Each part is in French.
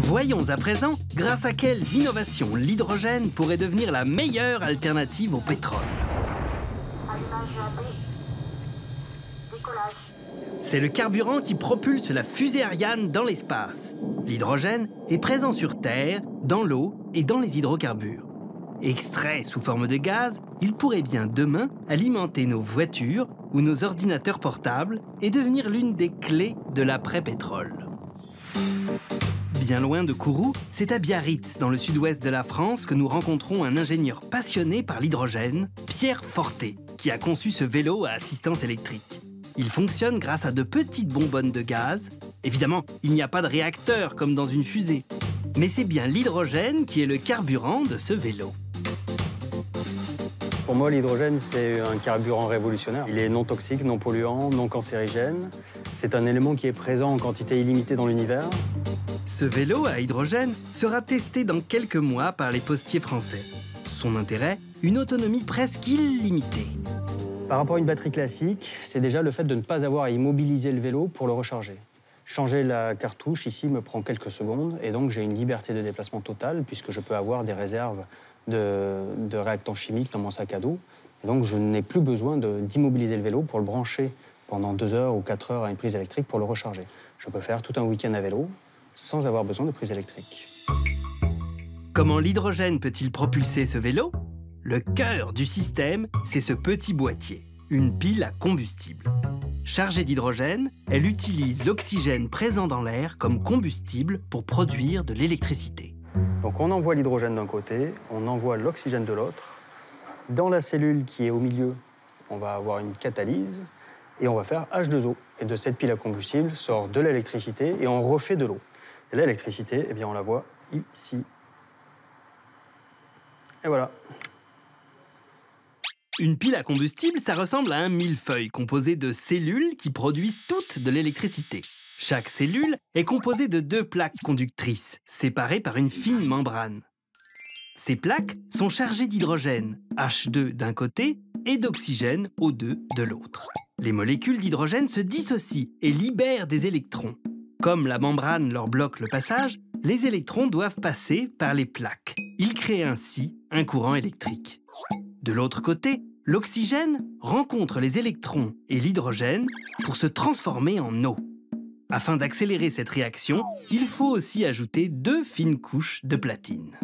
Voyons à présent grâce à quelles innovations l'hydrogène pourrait devenir la meilleure alternative au pétrole. Allumage UAP. Décollage. C'est le carburant qui propulse la fusée Ariane dans l'espace. L'hydrogène est présent sur Terre, dans l'eau et dans les hydrocarbures. Extrait sous forme de gaz, il pourrait bien demain alimenter nos voitures ou nos ordinateurs portables et devenir l'une des clés de l'après-pétrole. Bien loin de Kourou, c'est à Biarritz, dans le sud-ouest de la France, que nous rencontrons un ingénieur passionné par l'hydrogène, Pierre Fortet, qui a conçu ce vélo à assistance électrique. Il fonctionne grâce à de petites bonbonnes de gaz. Évidemment, il n'y a pas de réacteur comme dans une fusée. Mais c'est bien l'hydrogène qui est le carburant de ce vélo. Pour moi, l'hydrogène, c'est un carburant révolutionnaire. Il est non toxique, non polluant, non cancérigène. C'est un élément qui est présent en quantité illimitée dans l'univers. Ce vélo à hydrogène sera testé dans quelques mois par les postiers français. Son intérêt, une autonomie presque illimitée. Par rapport à une batterie classique, c'est déjà le fait de ne pas avoir à immobiliser le vélo pour le recharger. Changer la cartouche ici me prend quelques secondes et donc j'ai une liberté de déplacement totale puisque je peux avoir des réserves de réactants chimiques dans mon sac à dos. Et donc je n'ai plus besoin d'immobiliser le vélo pour le brancher pendant 2 heures ou 4 heures à une prise électrique pour le recharger. Je peux faire tout un week-end à vélo sans avoir besoin de prise électrique. Comment l'hydrogène peut-il propulser ce vélo? Le cœur du système, c'est ce petit boîtier, une pile à combustible. Chargée d'hydrogène, elle utilise l'oxygène présent dans l'air comme combustible pour produire de l'électricité. Donc on envoie l'hydrogène d'un côté, on envoie l'oxygène de l'autre. Dans la cellule qui est au milieu, on va avoir une catalyse et on va faire H2O. Et de cette pile à combustible sort de l'électricité et on refait de l'eau. Et l'électricité, eh bien, on la voit ici. Et voilà. Une pile à combustible, ça ressemble à un millefeuille composé de cellules qui produisent toutes de l'électricité. Chaque cellule est composée de 2 plaques conductrices, séparées par une fine membrane. Ces plaques sont chargées d'hydrogène, H2 d'un côté, et d'oxygène, O2 de l'autre. Les molécules d'hydrogène se dissocient et libèrent des électrons. Comme la membrane leur bloque le passage, les électrons doivent passer par les plaques. Ils créent ainsi un courant électrique. De l'autre côté, l'oxygène rencontre les électrons et l'hydrogène pour se transformer en eau. Afin d'accélérer cette réaction, il faut aussi ajouter 2 fines couches de platine.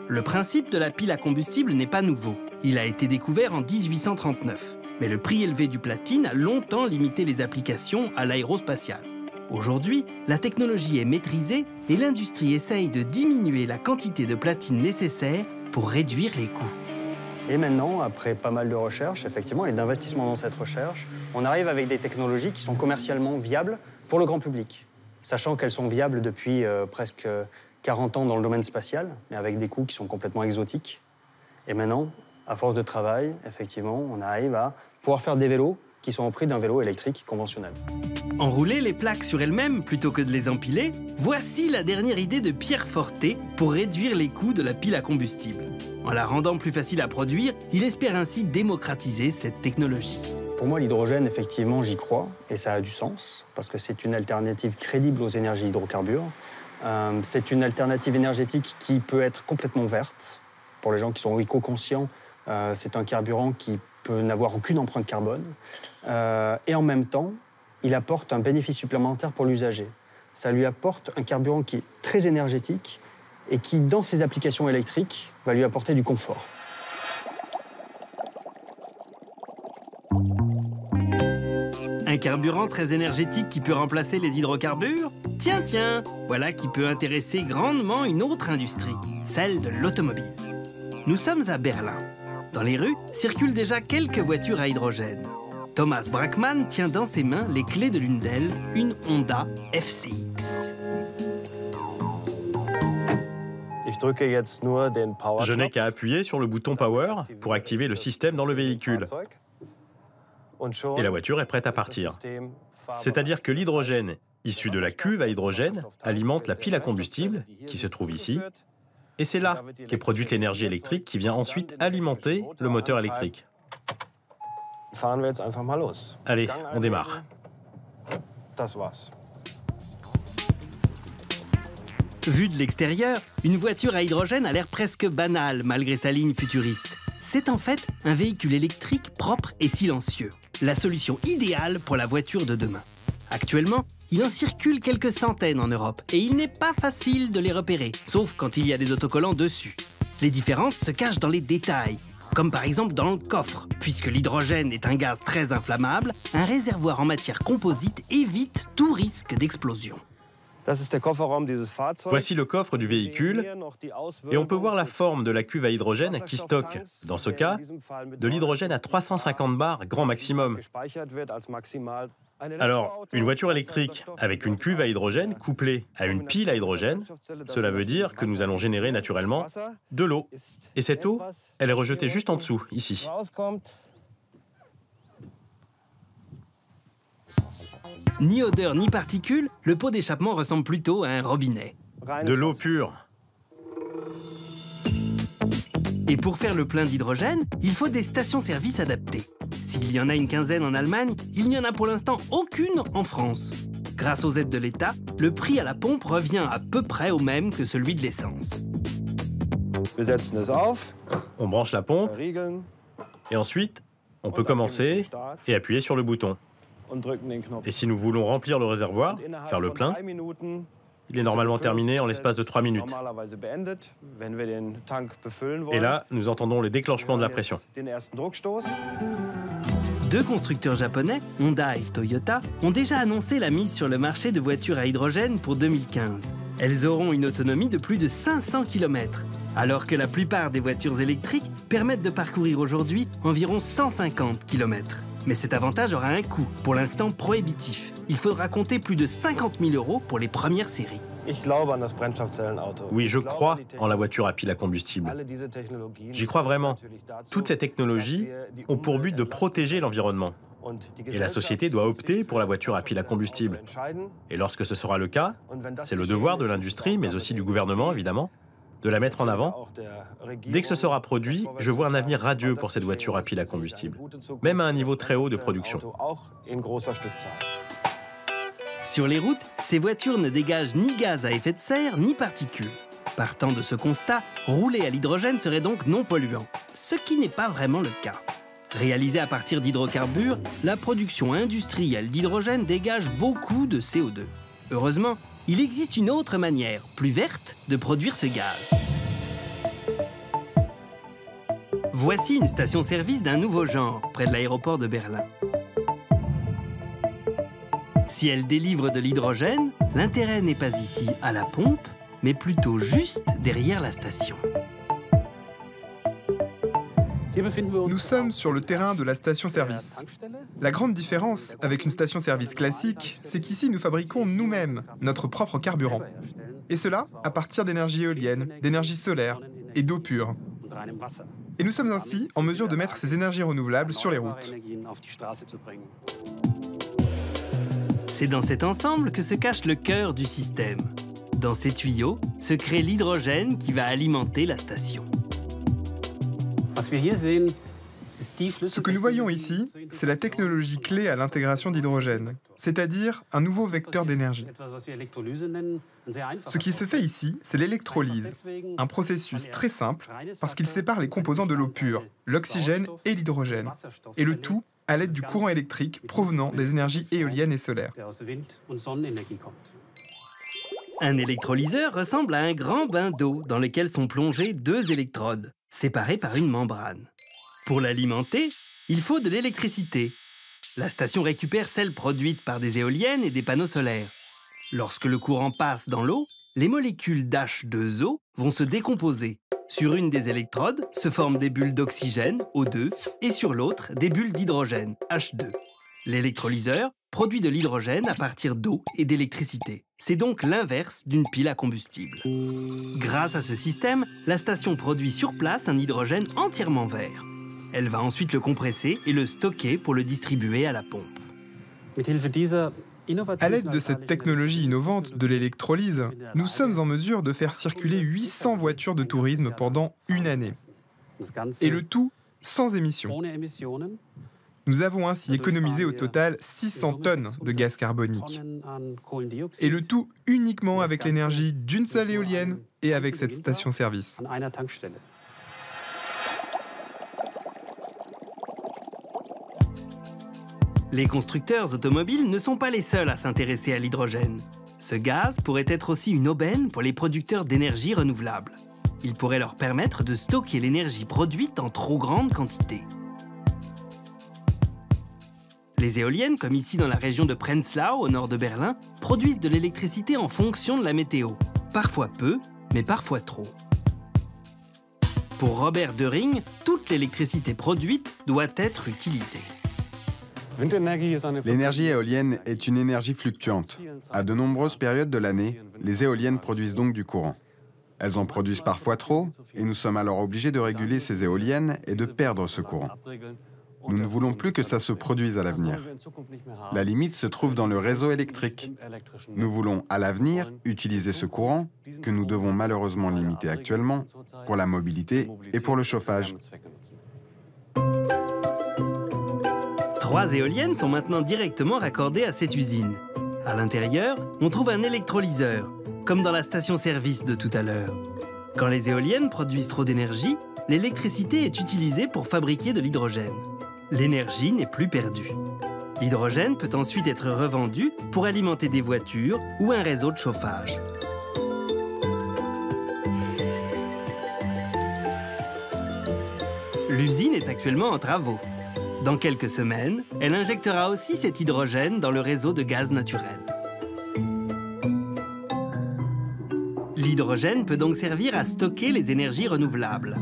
Le principe de la pile à combustible n'est pas nouveau. Il a été découvert en 1839. Mais le prix élevé du platine a longtemps limité les applications à l'aérospatiale. Aujourd'hui, la technologie est maîtrisée et l'industrie essaye de diminuer la quantité de platine nécessaire pour réduire les coûts. Et maintenant, après pas mal de recherches, effectivement, et d'investissement dans cette recherche, on arrive avec des technologies qui sont commercialement viables pour le grand public. Sachant qu'elles sont viables depuis presque 40 ans dans le domaine spatial, mais avec des coûts qui sont complètement exotiques. Et maintenant, à force de travail, effectivement, on arrive à pouvoir faire des vélos qui sont au prix d'un vélo électrique conventionnel. Enrouler les plaques sur elles-mêmes plutôt que de les empiler, voici la dernière idée de Pierre Fortet pour réduire les coûts de la pile à combustible. En la rendant plus facile à produire, il espère ainsi démocratiser cette technologie. Pour moi, l'hydrogène, effectivement, j'y crois, et ça a du sens, parce que c'est une alternative crédible aux énergies hydrocarbures. C'est une alternative énergétique qui peut être complètement verte. Pour les gens qui sont éco-conscients, c'est un carburant qui peut n'avoir aucune empreinte carbone. Et en même temps, il apporte un bénéfice supplémentaire pour l'usager. Ça lui apporte un carburant qui est très énergétique et qui, dans ses applications électriques, va lui apporter du confort. Un carburant très énergétique qui peut remplacer les hydrocarbures? Tiens, tiens, voilà qui peut intéresser grandement une autre industrie, celle de l'automobile. Nous sommes à Berlin. Dans les rues circulent déjà quelques voitures à hydrogène. Thomas Brackmann tient dans ses mains les clés de l'une d'elles, une Honda FCX. Je n'ai qu'à appuyer sur le bouton Power pour activer le système dans le véhicule. Et la voiture est prête à partir. C'est-à-dire que l'hydrogène issu de la cuve à hydrogène alimente la pile à combustible qui se trouve ici. Et c'est là qu'est produite l'énergie électrique qui vient ensuite alimenter le moteur électrique. Allez, on démarre. Vue de l'extérieur, une voiture à hydrogène a l'air presque banale malgré sa ligne futuriste. C'est en fait un véhicule électrique propre et silencieux. La solution idéale pour la voiture de demain. Actuellement, il en circule quelques centaines en Europe et il n'est pas facile de les repérer, sauf quand il y a des autocollants dessus. Les différences se cachent dans les détails, comme par exemple dans le coffre. Puisque l'hydrogène est un gaz très inflammable, un réservoir en matière composite évite tout risque d'explosion. Voici le coffre du véhicule et on peut voir la forme de la cuve à hydrogène qui stocke, dans ce cas, de l'hydrogène à 350 bars grand maximum. Alors, une voiture électrique avec une cuve à hydrogène couplée à une pile à hydrogène, cela veut dire que nous allons générer naturellement de l'eau. Et cette eau, elle est rejetée juste en dessous, ici. Ni odeur ni particules, le pot d'échappement ressemble plutôt à un robinet. De l'eau pure. Et pour faire le plein d'hydrogène, il faut des stations-service adaptées. S'il y en a une quinzaine en Allemagne, il n'y en a pour l'instant aucune en France. Grâce aux aides de l'État, le prix à la pompe revient à peu près au même que celui de l'essence. On branche la pompe et ensuite, on peut commencer et appuyer sur le bouton. Et si nous voulons remplir le réservoir, faire le plein, il est normalement terminé en l'espace de 3 minutes. Et là, nous entendons le déclenchement de la pression. Deux constructeurs japonais, Honda et Toyota, ont déjà annoncé la mise sur le marché de voitures à hydrogène pour 2015. Elles auront une autonomie de plus de 500 km, alors que la plupart des voitures électriques permettent de parcourir aujourd'hui environ 150 km. Mais cet avantage aura un coût, pour l'instant prohibitif. Il faudra compter plus de 50 000 € pour les premières séries. Oui, je crois en la voiture à pile à combustible. J'y crois vraiment. Toutes ces technologies ont pour but de protéger l'environnement. Et la société doit opter pour la voiture à pile à combustible. Et lorsque ce sera le cas, c'est le devoir de l'industrie, mais aussi du gouvernement, évidemment, de la mettre en avant. Dès que ce sera produit, je vois un avenir radieux pour cette voiture à pile à combustible, même à un niveau très haut de production. Sur les routes, ces voitures ne dégagent ni gaz à effet de serre, ni particules. Partant de ce constat, rouler à l'hydrogène serait donc non polluant, ce qui n'est pas vraiment le cas. Réalisée à partir d'hydrocarbures, la production industrielle d'hydrogène dégage beaucoup de CO2. Heureusement, il existe une autre manière, plus verte, de produire ce gaz. Voici une station-service d'un nouveau genre, près de l'aéroport de Berlin. Si elle délivre de l'hydrogène, l'intérêt n'est pas ici à la pompe, mais plutôt juste derrière la station. Nous sommes sur le terrain de la station-service. La grande différence avec une station-service classique, c'est qu'ici nous fabriquons nous-mêmes notre propre carburant. Et cela à partir d'énergie éolienne, d'énergie solaire et d'eau pure. Et nous sommes ainsi en mesure de mettre ces énergies renouvelables sur les routes. C'est dans cet ensemble que se cache le cœur du système. Dans ces tuyaux se crée l'hydrogène qui va alimenter la station. Ce que nous voyons ici, c'est la technologie clé à l'intégration d'hydrogène, c'est-à-dire un nouveau vecteur d'énergie. Ce qui se fait ici, c'est l'électrolyse, un processus très simple parce qu'il sépare les composants de l'eau pure, l'oxygène et l'hydrogène, et le tout à l'aide du courant électrique provenant des énergies éoliennes et solaires. Un électrolyseur ressemble à un grand bain d'eau dans lequel sont plongés deux électrodes, séparés par une membrane. Pour l'alimenter, il faut de l'électricité. La station récupère celle produite par des éoliennes et des panneaux solaires. Lorsque le courant passe dans l'eau, les molécules d'H2O vont se décomposer. Sur une des électrodes se forment des bulles d'oxygène, O2, et sur l'autre, des bulles d'hydrogène, H2. L'électrolyseur produit de l'hydrogène à partir d'eau et d'électricité. C'est donc l'inverse d'une pile à combustible. Grâce à ce système, la station produit sur place un hydrogène entièrement vert. Elle va ensuite le compresser et le stocker pour le distribuer à la pompe. À l'aide de cette technologie innovante de l'électrolyse, nous sommes en mesure de faire circuler 800 voitures de tourisme pendant une année. Et le tout sans émissions. Nous avons ainsi économisé au total 600 tonnes de gaz carbonique. Et le tout uniquement avec l'énergie d'une seule éolienne et avec cette station-service. Les constructeurs automobiles ne sont pas les seuls à s'intéresser à l'hydrogène. Ce gaz pourrait être aussi une aubaine pour les producteurs d'énergie renouvelable. Il pourrait leur permettre de stocker l'énergie produite en trop grande quantité. Les éoliennes, comme ici dans la région de Prenzlau, au nord de Berlin, produisent de l'électricité en fonction de la météo. Parfois peu, mais parfois trop. Pour Robert Döring, toute l'électricité produite doit être utilisée. L'énergie éolienne est une énergie fluctuante. À de nombreuses périodes de l'année, les éoliennes produisent donc du courant. Elles en produisent parfois trop, et nous sommes alors obligés de réguler ces éoliennes et de perdre ce courant. Nous ne voulons plus que ça se produise à l'avenir. La limite se trouve dans le réseau électrique. Nous voulons, à l'avenir, utiliser ce courant, que nous devons malheureusement limiter actuellement, pour la mobilité et pour le chauffage. 3 éoliennes sont maintenant directement raccordées à cette usine. À l'intérieur, on trouve un électrolyseur, comme dans la station-service de tout à l'heure. Quand les éoliennes produisent trop d'énergie, l'électricité est utilisée pour fabriquer de l'hydrogène. L'énergie n'est plus perdue. L'hydrogène peut ensuite être revendu pour alimenter des voitures ou un réseau de chauffage. L'usine est actuellement en travaux. Dans quelques semaines, elle injectera aussi cet hydrogène dans le réseau de gaz naturel. L'hydrogène peut donc servir à stocker les énergies renouvelables.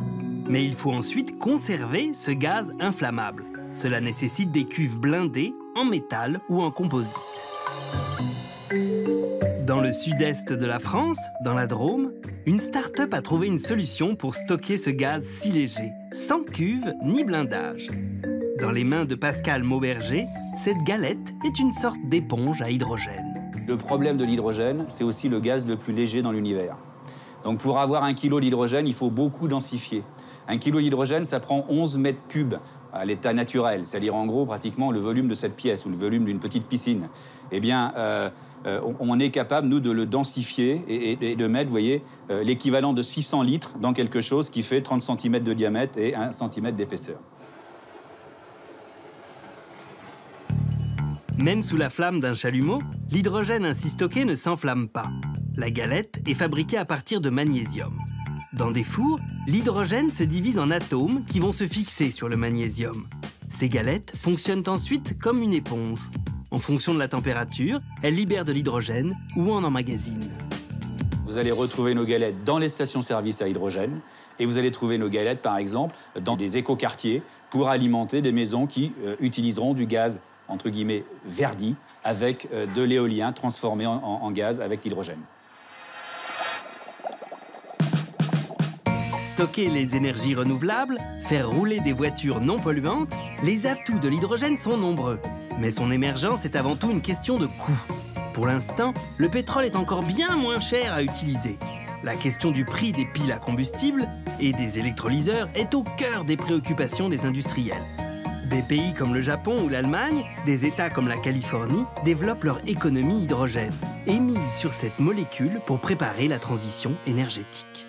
Mais il faut ensuite conserver ce gaz inflammable. Cela nécessite des cuves blindées en métal ou en composite. Dans le sud-est de la France, dans la Drôme, une start-up a trouvé une solution pour stocker ce gaz si léger, sans cuve ni blindage. Dans les mains de Pascal Mauberger, cette galette est une sorte d'éponge à hydrogène. Le problème de l'hydrogène, c'est aussi le gaz le plus léger dans l'univers. Donc pour avoir 1 kilo d'hydrogène, il faut beaucoup densifier. 1 kilo d'hydrogène, ça prend 11 mètres cubes à l'état naturel, c'est-à-dire en gros pratiquement le volume de cette pièce ou le volume d'une petite piscine. Eh bien, on est capable, nous, de le densifier et de mettre, vous voyez, l'équivalent de 600 litres dans quelque chose qui fait 30 cm de diamètre et 1 cm d'épaisseur. Même sous la flamme d'un chalumeau, l'hydrogène ainsi stocké ne s'enflamme pas. La galette est fabriquée à partir de magnésium. Dans des fours, l'hydrogène se divise en atomes qui vont se fixer sur le magnésium. Ces galettes fonctionnent ensuite comme une éponge. En fonction de la température, elles libèrent de l'hydrogène ou en emmagasinent. Vous allez retrouver nos galettes dans les stations-service à hydrogène et vous allez trouver nos galettes, par exemple, dans des écoquartiers pour alimenter des maisons qui utiliseront du gaz entre guillemets, verdi, avec de l'éolien transformé en gaz avec l'hydrogène. Stocker les énergies renouvelables, faire rouler des voitures non polluantes, les atouts de l'hydrogène sont nombreux. Mais son émergence est avant tout une question de coût. Pour l'instant, le pétrole est encore bien moins cher à utiliser. La question du prix des piles à combustible et des électrolyseurs est au cœur des préoccupations des industriels. Des pays comme le Japon ou l'Allemagne, des États comme la Californie développent leur économie hydrogène et misent sur cette molécule pour préparer la transition énergétique.